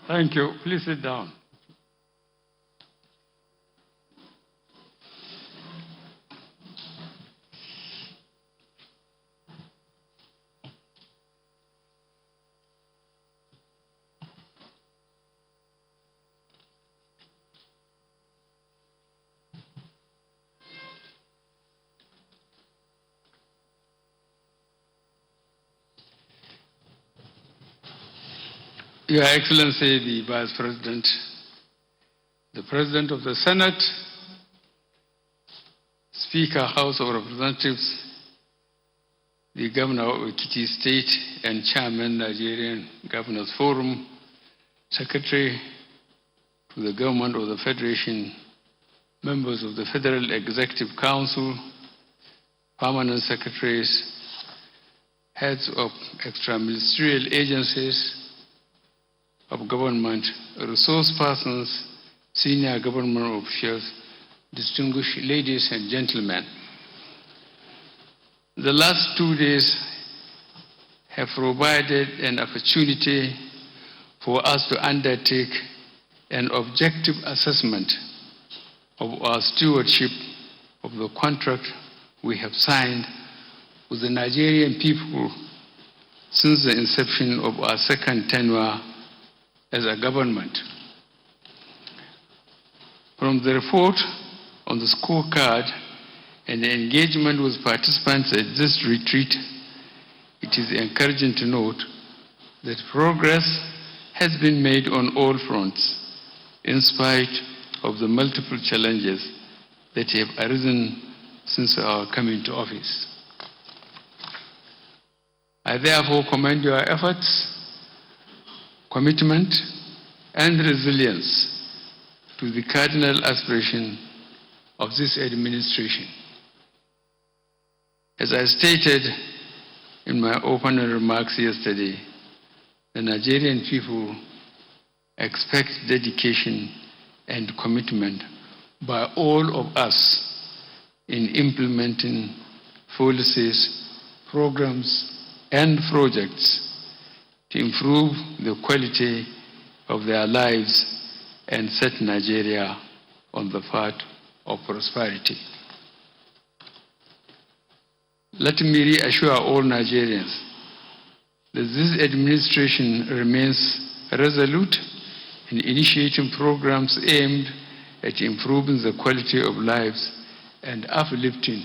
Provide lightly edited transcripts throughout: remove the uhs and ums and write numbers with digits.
Thank you. Please sit down. Your Excellency, the Vice President, the President of the Senate, Speaker, House of Representatives, the Governor of Ekiti State and Chairman, Nigerian Governors Forum, Secretary to the Government of the Federation, members of the Federal Executive Council, permanent secretaries, heads of extra-ministerial agencies of government, resource persons, senior government officials, distinguished ladies and gentlemen. The last 2 days have provided an opportunity for us to undertake an objective assessment of our stewardship of the contract we have signed with the Nigerian people since the inception of our second tenure as a government. From the report on the scorecard and the engagement with participants at this retreat, it is encouraging to note that progress has been made on all fronts, in spite of the multiple challenges that have arisen since our coming to office. I therefore commend your efforts, commitment, and resilience to the cardinal aspiration of this administration. As I stated in my opening remarks yesterday, the Nigerian people expect dedication and commitment by all of us in implementing policies, programs, and projects to improve the quality of their lives and set Nigeria on the path of prosperity. Let me reassure all Nigerians that this administration remains resolute in initiating programs aimed at improving the quality of lives and uplifting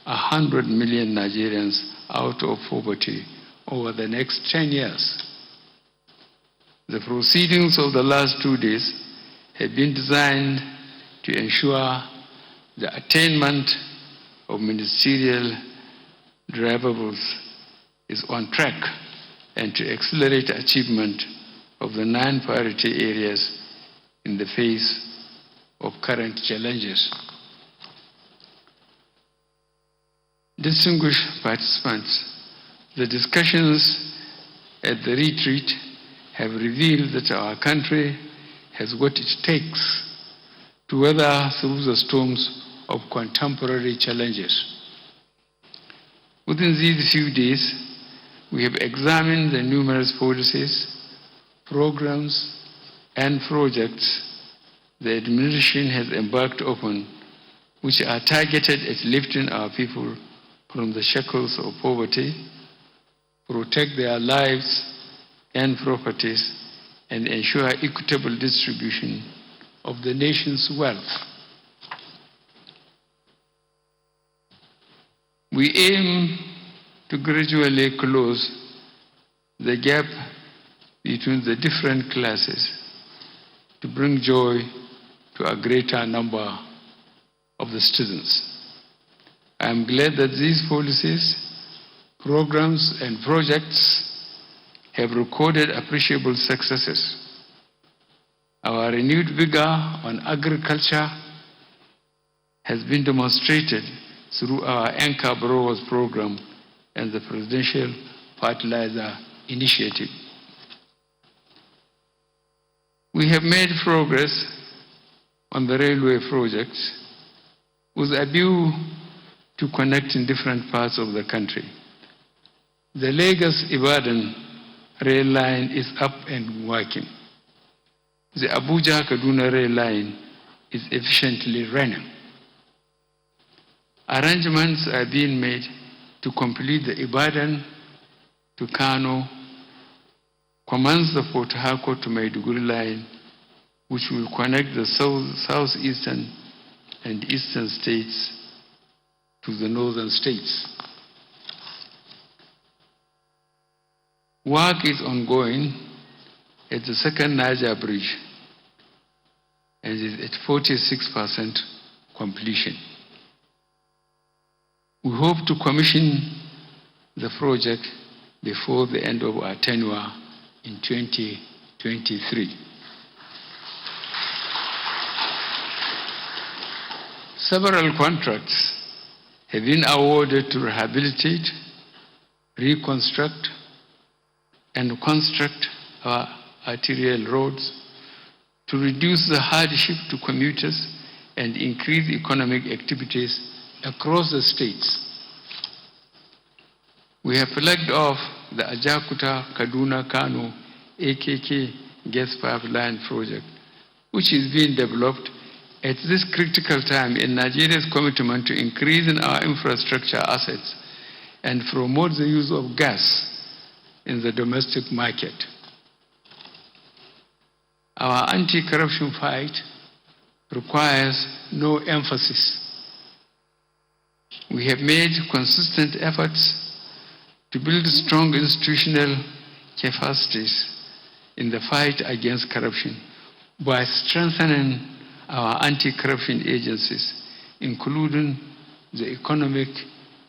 100 million Nigerians out of poverty over the next 10 years. The proceedings of the last 2 days have been designed to ensure the attainment of ministerial deliverables is on track and to accelerate achievement of the 9 priority areas in the face of current challenges. Distinguished participants, the discussions at the retreat have revealed that our country has what it takes to weather through the storms of contemporary challenges. Within these few days, we have examined the numerous policies, programs, and projects the administration has embarked upon, which are targeted at lifting our people from the shackles of poverty, protect their lives and properties, and ensure equitable distribution of the nation's wealth. We aim to gradually close the gap between the different classes to bring joy to a greater number of the students. I am glad that these policies, programs, and projects have recorded appreciable successes. Our renewed vigor on agriculture has been demonstrated through our Anchor Growers program and the Presidential Fertilizer Initiative. We have made progress on the railway projects with a view to connecting different parts of the country. The Lagos-Ibadan rail line is up and working. the Abuja-Kaduna rail line is efficiently running. Arrangements are being made to complete the Ibadan to Kano, commence the Port Harcourt to Maiduguri line, which will connect the southeastern and eastern states to the northern states. Work is ongoing at the second Niger Bridge and is at 46% completion. We hope to commission the project before the end of our tenure in 2023. Several contracts have been awarded to rehabilitate, reconstruct, and construct our arterial roads to reduce the hardship to commuters and increase economic activities across the states. We have flagged off the Ajakuta-Kaduna-Kano AKK gas pipeline project, which is being developed at this critical time in Nigeria's commitment to increasing our infrastructure assets and promote the use of gas in the domestic market. Our anti-corruption fight requires no emphasis. We have made consistent efforts to build strong institutional capacities in the fight against corruption by strengthening our anti-corruption agencies, including the Economic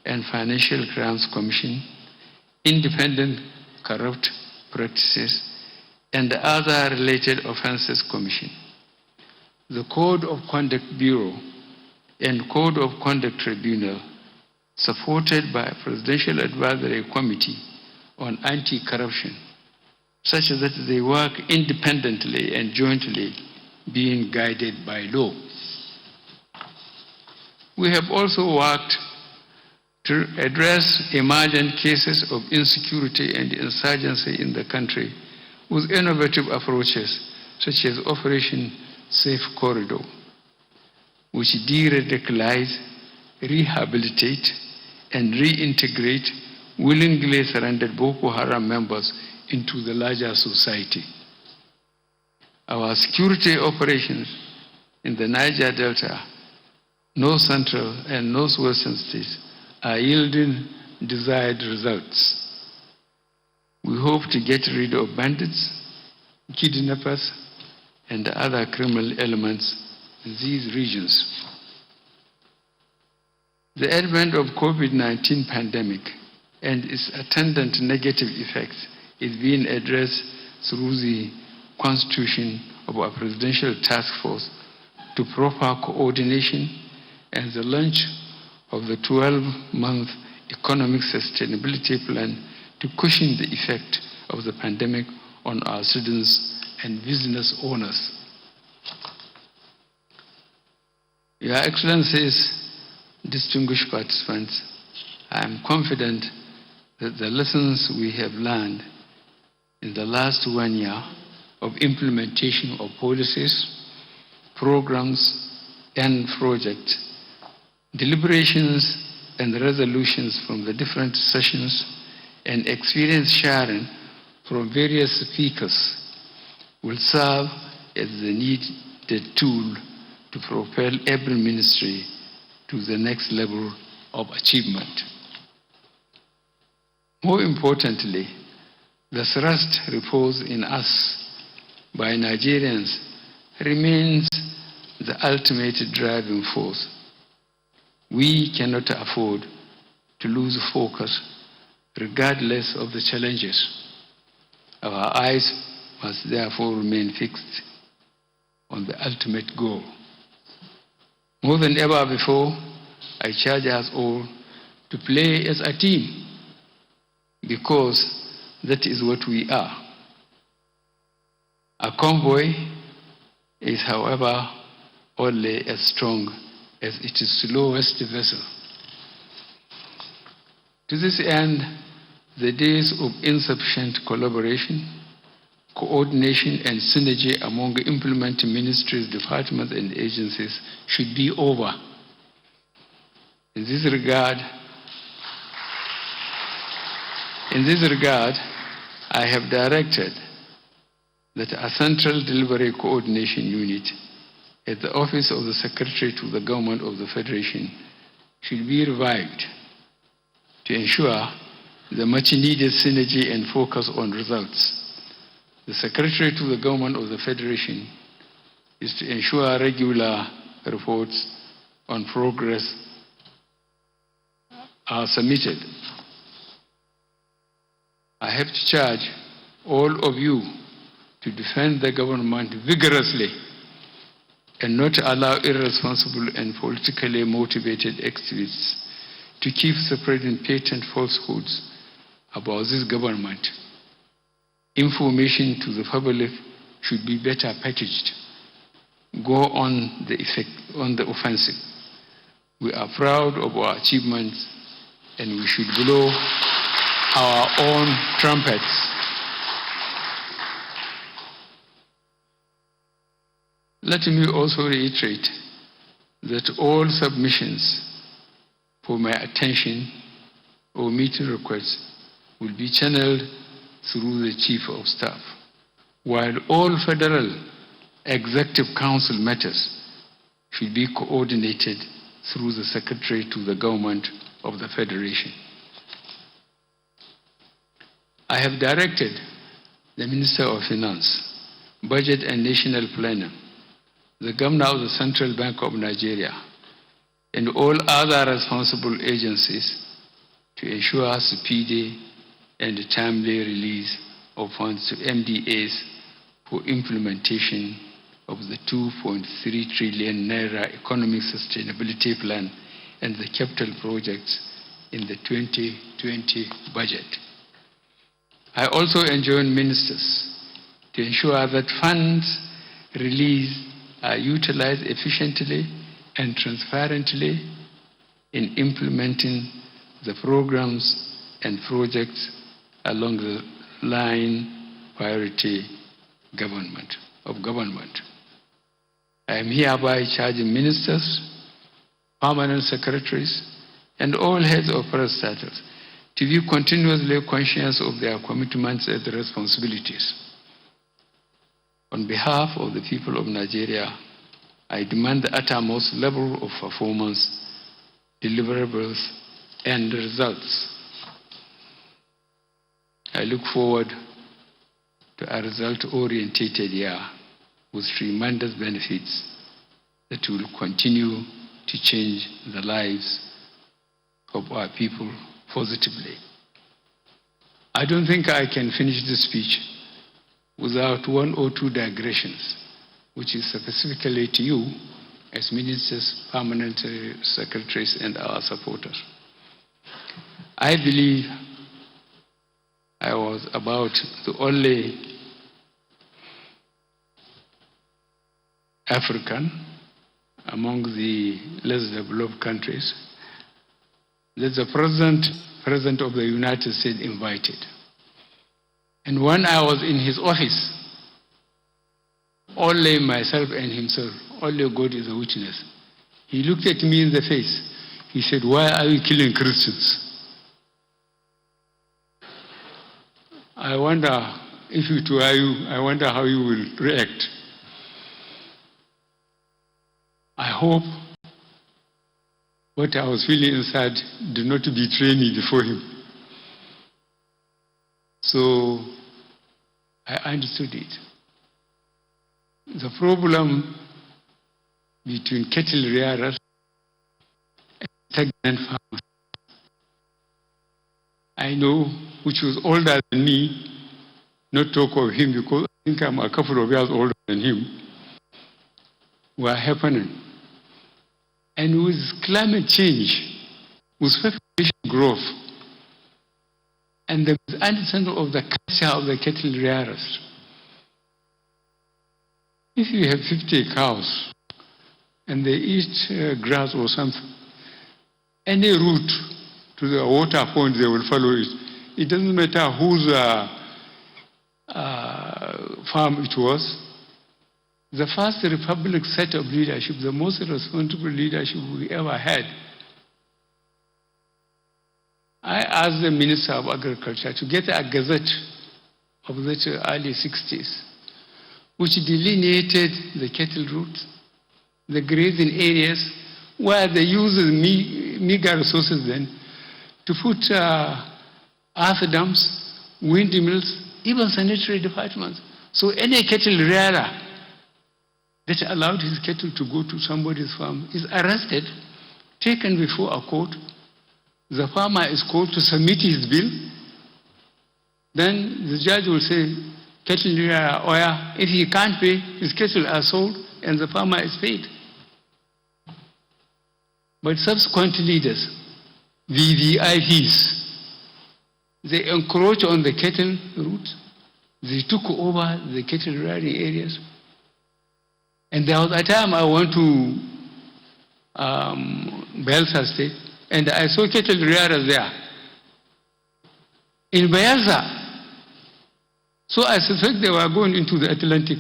and Financial Crimes Commission, Independent Corrupt Practices, and the other related offenses commission. The Code of Conduct Bureau and Code of Conduct Tribunal, supported by a Presidential Advisory Committee on Anti-Corruption, such that they work independently and jointly, being guided by law. We have also worked to address emergent cases of insecurity and insurgency in the country with innovative approaches such as Operation Safe Corridor, which de-radicalize, rehabilitate, and reintegrate willingly surrendered Boko Haram members into the larger society. Our security operations in the Niger Delta, North Central and Northwestern states are yielding desired results. We hope to get rid of bandits, kidnappers, and other criminal elements in these regions. The advent of COVID-19 pandemic and its attendant negative effects is being addressed through the constitution of our Presidential Task Force to proper coordination and the launch of the 12-month Economic Sustainability Plan to cushion the effect of the pandemic on our students and business owners. Your Excellencies, distinguished participants, I am confident that the lessons we have learned in the last 1 year of implementation of policies, programs, and projects, deliberations and resolutions from the different sessions, and experience sharing from various speakers will serve as the needed tool to propel every ministry to the next level of achievement. More importantly, the thrust reposed in us by Nigerians remains the ultimate driving force. We cannot afford to lose focus regardless of the challenges. Our eyes must therefore remain fixed on the ultimate goal. More than ever before, I charge us all to play as a team, because that is what we are. A convoy is, however, only as strong as its slowest vessel. To this end, the days of insufficient collaboration, coordination and synergy among implementing ministries, departments, and agencies should be over. In this regard, I have directed that a central delivery coordination unit at the Office of the Secretary to the Government of the Federation should be revived to ensure the much-needed synergy and focus on results. The Secretary to the Government of the Federation is to ensure regular reports on progress are submitted. I have to charge all of you to defend the government vigorously and not allow irresponsible and politically motivated activists to keep spreading patent falsehoods about this government. Information to the public should be better packaged. Go on the offensive. We are proud of our achievements and we should blow our own trumpets. Let me also reiterate that all submissions for my attention or meeting requests will be channeled through the Chief of Staff, while all Federal Executive Council matters should be coordinated through the Secretary to the Government of the Federation. I have directed the Minister of Finance, Budget and National Planning, the Governor of the Central Bank of Nigeria, and all other responsible agencies to ensure speedy and timely release of funds to MDAs for implementation of the 2.3 trillion naira economic sustainability plan and the capital projects in the 2020 budget. I also enjoin ministers to ensure that funds released are utilized efficiently and transparently in implementing the programs and projects along the line priority of government. I am hereby charging ministers, permanent secretaries, and all heads of parastatals to be continuously conscious of their commitments and responsibilities. On behalf of the people of Nigeria, I demand the uttermost level of performance, deliverables, and results. I look forward to a result-oriented year with tremendous benefits that will continue to change the lives of our people positively. I don't think I can finish this speech without one or two digressions, which is specifically to you as ministers, permanent secretaries, and our supporters. I believe I was about the only African among the less developed countries that the President of the United States invited. And when I was in his office, only myself and himself, only God is a witness. He looked at me in the face. He said, "Why are you killing Christians?" I wonder if it were you, I wonder how you will react. I hope what I was feeling inside did not betray me before him. So I understood it. The problem between cattle rearers and stagnant farmers, I know, which was older than me, not talk of him because I think I'm a couple of years older than him, were happening. And with climate change, with population growth, and the understanding of the culture of the cattle rearers, if you have 50 cows and they eat grass or something, any route to the water point, they will follow it. It doesn't matter whose farm it was. The first republic set of leadership, the most responsible leadership we ever had. I asked the Minister of Agriculture to get a gazette of the early 60s, which delineated the cattle routes, the grazing areas, where they use meager resources then to put earth dams, windmills, even sanitary departments. So any cattle rearer that allowed his cattle to go to somebody's farm is arrested, taken before a court. The farmer is called to submit his bill. Then the judge will say, cattle rearer, Oya, if he can't pay, his cattle are sold and the farmer is paid. But subsequent leaders, VVIPs, they encroach on the cattle routes. They took over the cattle rearing areas. And there was a time I went to Bayelsa State, and I saw cattle rearers there. In Bayelsa. So I suspect they were going into the Atlantic.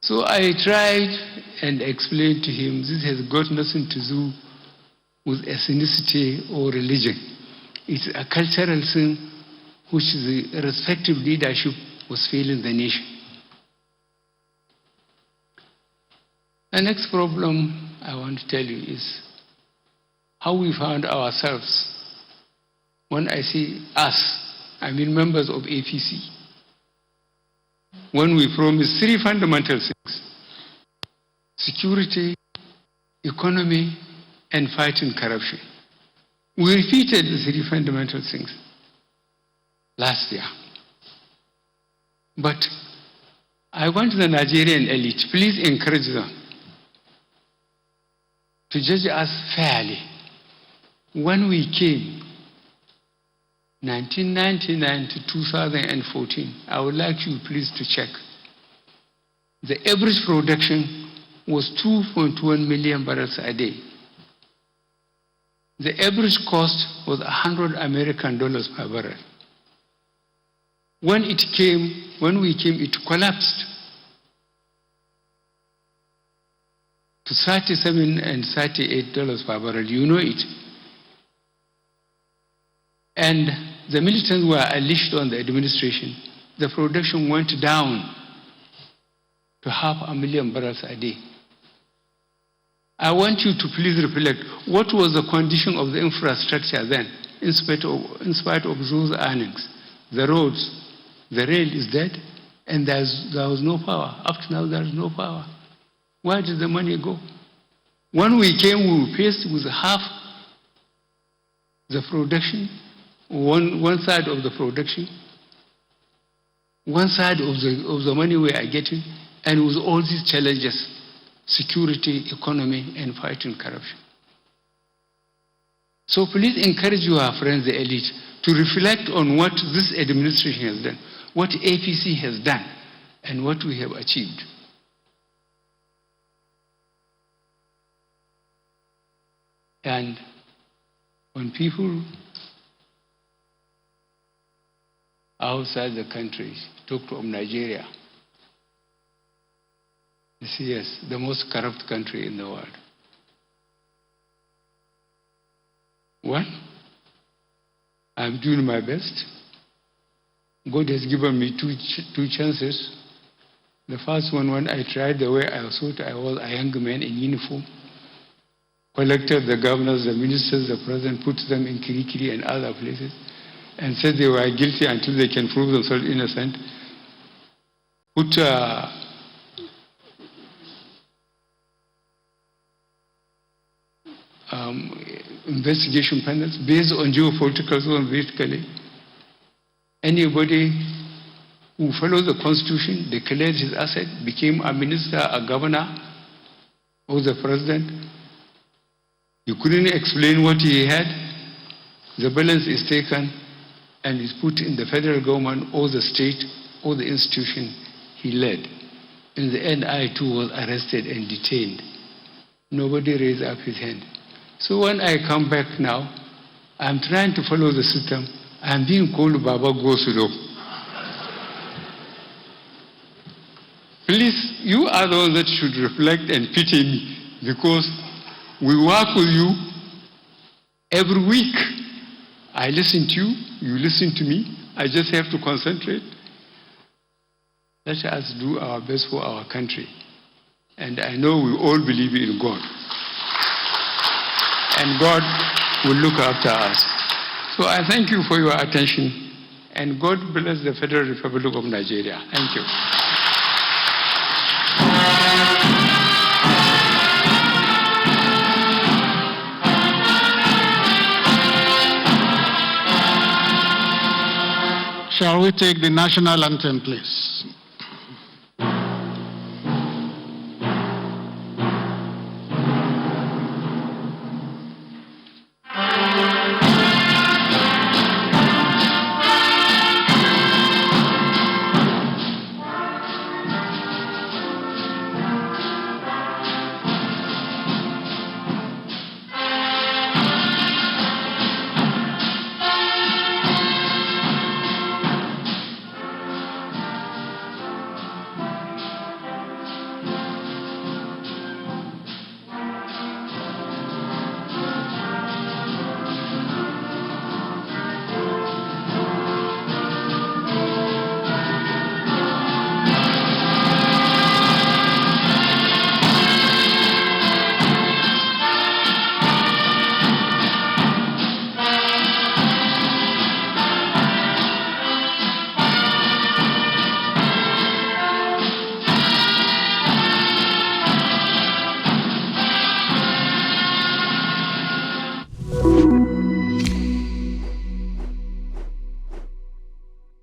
So I tried and explained to him, this has got nothing to do with ethnicity or religion. It's a cultural thing which the respective leadership was failing the nation. The next problem I want to tell you is how we found ourselves. When I say us, I mean members of APC. When we promised three fundamental things: security, economy, and fighting corruption. We repeated the three fundamental things last year. But I want the Nigerian elite, please encourage them to judge us fairly. When we came, 1999 to 2014, I would like you please to check. The average production was 2.1 million barrels a day. The average cost was $100 American per barrel. When we came, it collapsed to $37 and $38 per barrel. You know it. And the militants were unleashed on the administration. The production went down to 500,000 barrels a day. I want you to please reflect, what was the condition of the infrastructure then, in spite of those earnings? The roads, the rail is dead, and there was no power. Up to now, there is no power. Where did the money go? When we came, we were faced with half the production, one side of the production, one side of the money we are getting, and with all these challenges: security, economy, and fighting corruption. So please encourage your friends, the elite, to reflect on what this administration has done, what APC has done, and what we have achieved. And when people outside the country talk of Nigeria, they say, yes, the most corrupt country in the world. One, I'm doing my best. God has given me two chances. The first one, when I tried the way I thought I was a young man in uniform, collected the governors, the ministers, the president, put them in Kirikiri and other places, and said they were guilty until they can prove themselves innocent. Put investigation panels based on geopolitical zone, basically. Anybody who follows the constitution, declared his asset, became a minister, a governor, or the president, you couldn't explain what he had, the balance is taken and is put in the federal government or the state or the institution he led. In the end, I too was arrested and detained. Nobody raised up his hand. So when I come back now, I'm trying to follow the system. I'm being called Baba Gosulo. Please, you are the ones that should reflect and pity me, because we work with you every week. I listen to you, you listen to me. I just have to concentrate. Let us do our best for our country. And I know we all believe in God. And God will look after us. So I thank you for your attention. And God bless the Federal Republic of Nigeria. Thank you. Shall we take the national anthem, please?